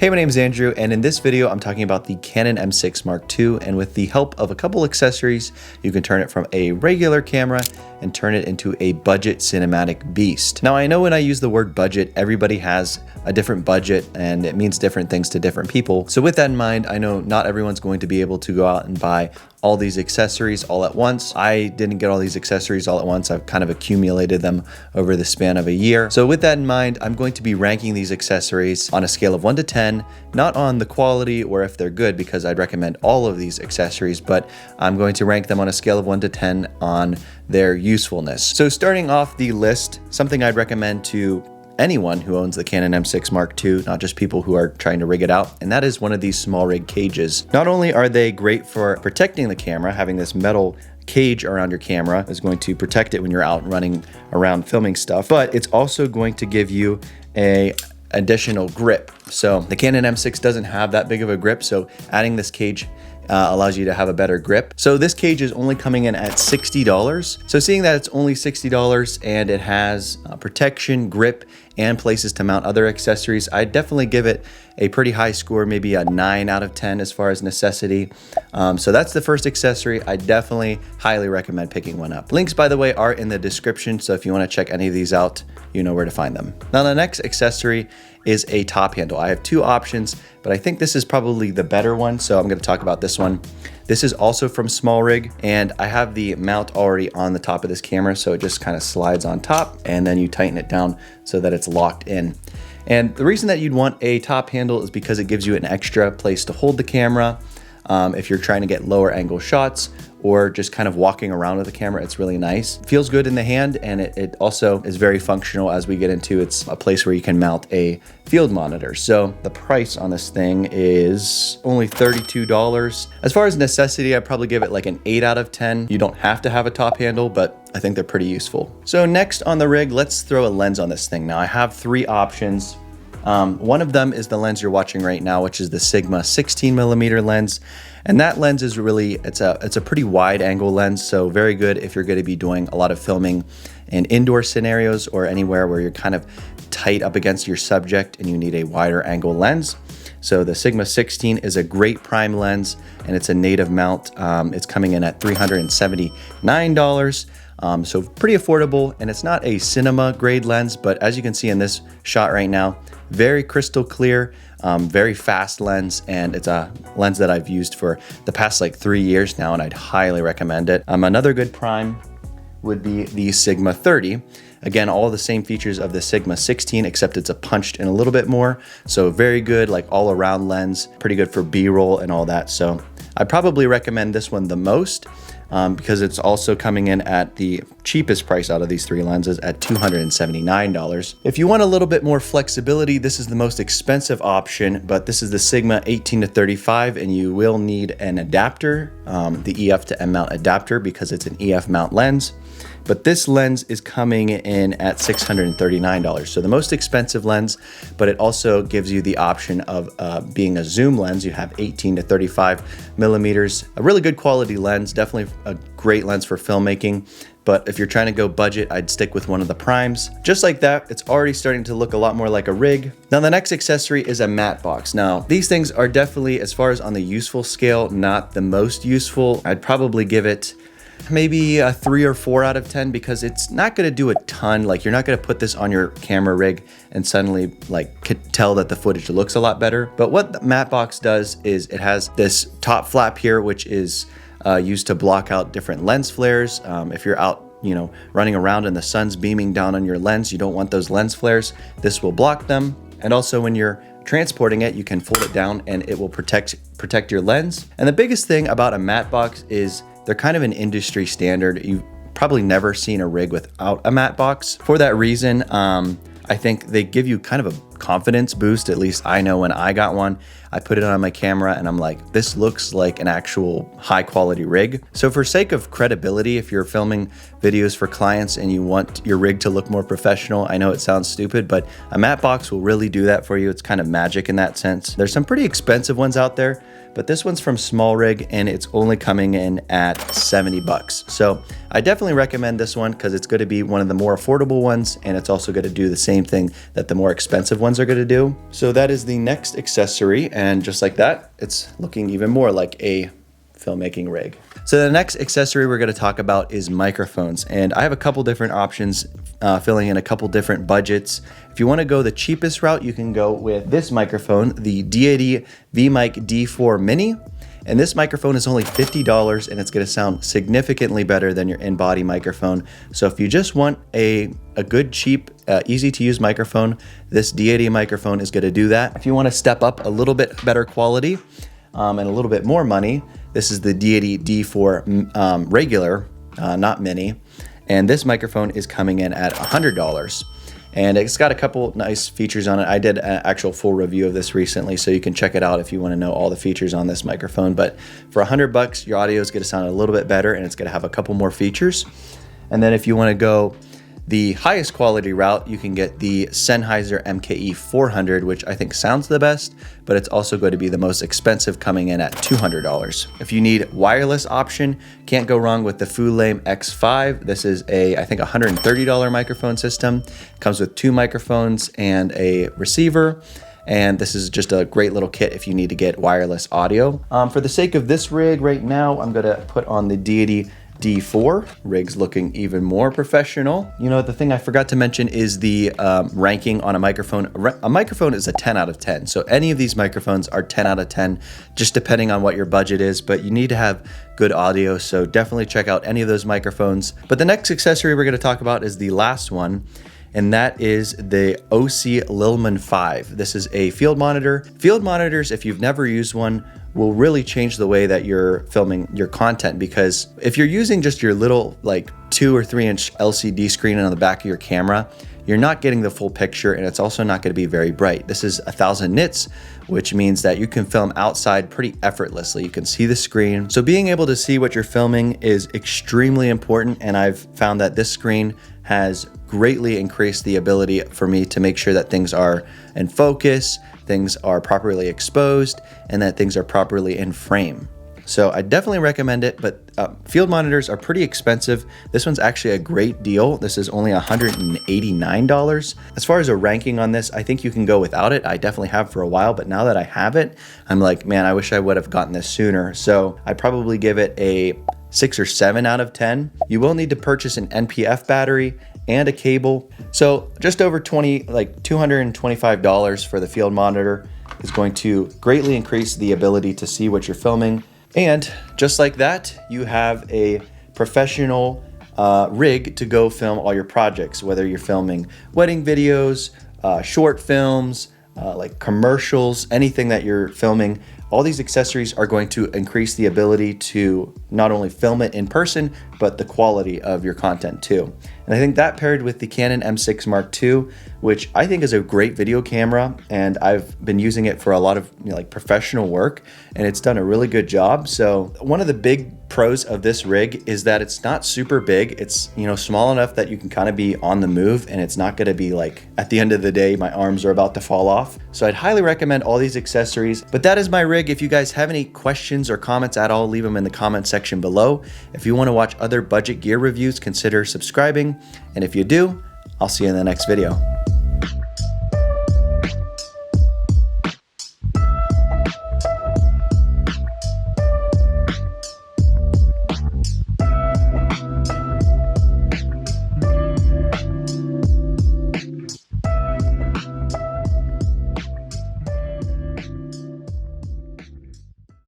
Hey, my name is Andrew, and in this video, I'm talking about the Canon M6 Mark II, and with the help of a couple accessories, you can turn it from a regular camera and turn it into a budget cinematic beast. Now, I know when I use the word budget, everybody has a different budget and it means different things to different people. So with that in mind, I know not everyone's going to be able to go out and buy all these accessories all at once. I didn't get all these accessories all at once. I've kind of accumulated them over the span of a year. So with that in mind, I'm going to be ranking these accessories on a scale of 1 to 10, not on the quality or if they're good, because I'd recommend all of these accessories, but I'm going to rank them on a scale of 1 to 10 on their usefulness. So starting off the list, something I'd recommend to anyone who owns the Canon M6 Mark II, not just people who are trying to rig it out, and that is one of these small rig cages. Not only are they great for protecting the camera, having this metal cage around your camera is going to protect it when you're out running around filming stuff, but it's also going to give you a additional grip. So the Canon M6 doesn't have that big of a grip, so adding this cage allows you to have a better grip. So this cage is only coming in at $60. So seeing that it's only $60 and it has protection, grip, and places to mount other accessories, I'd definitely give it a pretty high score, maybe a 9 out of 10 as far as necessity. So that's the first accessory. I definitely highly recommend picking one up. Links, by the way, are in the description, so if you want to check any of these out, you know where to find them. Now the next accessory is a top handle. I have two options, but I think this is probably the better one, so I'm going to talk about this one. This is also from Small Rig, and I have the mount already on the top of this camera, so it just kind of slides on top, and then you tighten it down so that it's locked in. And the reason that you'd want a top handle is because it gives you an extra place to hold the camera. If you're trying to get lower angle shots or just kind of walking around with the camera, it's really nice. It feels good in the hand, and it also is very functional as we get into. It's a place where you can mount a field monitor. So the price on this thing is only $32. As far as necessity, I'd probably give it like an 8 out of 10. You don't have to have a top handle, but I think they're pretty useful. So next on the rig, let's throw a lens on this thing. Now I have three options. One of them is the lens you're watching right now, which is the Sigma 16mm lens. And that lens is really, it's a pretty wide angle lens. So very good if you're going to be doing a lot of filming in indoor scenarios or anywhere where you're kind of tight up against your subject and you need a wider angle lens. So the Sigma 16 is a great prime lens, and it's a native mount. It's coming in at $379. So pretty affordable, and it's not a cinema grade lens, but as you can see in this shot right now, very crystal clear, very fast lens, and it's a lens that I've used for the past like 3 years now, and I'd highly recommend it. Another good prime would be the Sigma 30. Again, all the same features of the Sigma 16, except it's punched in a little bit more. So very good, like all around lens, pretty good for B-roll and all that. So I probably recommend this one the most because it's also coming in at the cheapest price out of these three lenses at $279. If you want a little bit more flexibility, this is the most expensive option, but this is the Sigma 18 to 35, and you will need an adapter, the EF to M mount adapter, because it's an EF mount lens. But this lens is coming in at $639. So the most expensive lens, but it also gives you the option of being a zoom lens. You have 18 to 35 millimeters, a really good quality lens, definitely a great lens for filmmaking. But if you're trying to go budget, I'd stick with one of the primes. Just like that, it's already starting to look a lot more like a rig. Now the next accessory is a matte box. Now these things are definitely, as far as on the useful scale, not the most useful. I'd probably give it maybe a 3 or 4 out of 10 because it's not going to do a ton. Like, you're not going to put this on your camera rig and suddenly like tell that the footage looks a lot better. But what the matte box does is it has this top flap here, which is used to block out different lens flares. If you're out, you know, running around and the sun's beaming down on your lens, you don't want those lens flares. This will block them. And also when you're transporting it, you can fold it down and it will protect your lens. And the biggest thing about a matte box is they're kind of an industry standard. You've probably never seen a rig without a matte box. For that reason, I think they give you kind of a confidence boost. At least I know when I got one, I put it on my camera and I'm like, this looks like an actual high quality rig. So for sake of credibility, if you're filming videos for clients and you want your rig to look more professional, I know it sounds stupid, but a matte box will really do that for you. It's kind of magic in that sense. There's some pretty expensive ones out there, but this one's from Small Rig and it's only coming in at 70 bucks. So I definitely recommend this one because it's going to be one of the more affordable ones, and it's also going to do the same thing that the more expensive ones are gonna do. So that is the next accessory, and just like that, it's looking even more like a filmmaking rig. So the next accessory we're gonna talk about is microphones, and I have a couple different options filling in a couple different budgets. If you wanna go the cheapest route, you can go with this microphone, the D80 VMic D4 Mini. And this microphone is only $50 and it's gonna sound significantly better than your in-body microphone. So if you just want a good, cheap, easy to use microphone, this D80 microphone is gonna do that. If you wanna step up a little bit better quality and a little bit more money, this is the D80 D4 regular, not mini. And this microphone is coming in at $100. And it's got a couple nice features on it. I did an actual full review of this recently, so you can check it out if you want to know all the features on this microphone. But for $100, your audio is going to sound a little bit better and it's going to have a couple more features. And then if you want to go the highest quality route, you can get the Sennheiser MKE 400, which I think sounds the best, but it's also going to be the most expensive, coming in at $200. If you need wireless option, can't go wrong with the Fulame X5. This is I think $130 microphone system. Comes with 2 microphones and a receiver. And this is just a great little kit if you need to get wireless audio. For the sake of this rig right now, I'm gonna put on the D80 D4. Rig's looking even more professional. You know, the thing I forgot to mention is the ranking on a microphone. A microphone is a 10 out of 10. So any of these microphones are 10 out of 10, just depending on what your budget is, but you need to have good audio. So definitely check out any of those microphones. But the next accessory we're gonna talk about is the last one, and that is the OC Lilman 5. This is a field monitor. Field monitors, if you've never used one, will really change the way that you're filming your content, because if you're using just your little like 2 or 3 inch LCD screen on the back of your camera, you're not getting the full picture, and it's also not going to be very bright. This is 1000 nits, which means that you can film outside pretty effortlessly. You can see the screen. So being able to see what you're filming is extremely important, and I've found that this screen has greatly increased the ability for me to make sure that things are in focus, things are properly exposed, and that things are properly in frame. So I definitely recommend it, but field monitors are pretty expensive. This one's actually a great deal. This is only $189. As far as a ranking on this, I think you can go without it. I definitely have for a while, but now that I have it, I'm like, man, I wish I would have gotten this sooner. So I probably give it a 6 or 7 out of 10. You will need to purchase an NPF battery and a cable. So just over $225 for the field monitor is going to greatly increase the ability to see what you're filming. And just like that, you have a professional rig to go film all your projects, whether you're filming wedding videos, short films, like commercials, anything that you're filming. All these accessories are going to increase the ability to not only film it in person, but the quality of your content too. And I think that paired with the Canon M6 Mark II, which I think is a great video camera, and I've been using it for a lot of like professional work, and it's done a really good job. So one of the big pros of this rig is that it's not super big. It's small enough that you can kind of be on the move, and it's not going to be like at the end of the day my arms are about to fall off. So I'd highly recommend all these accessories. But that is my rig. If you guys have any questions or comments at all, leave them in the comment section below. If you want to watch other budget gear reviews, consider subscribing. And if you do, I'll see you in the next video.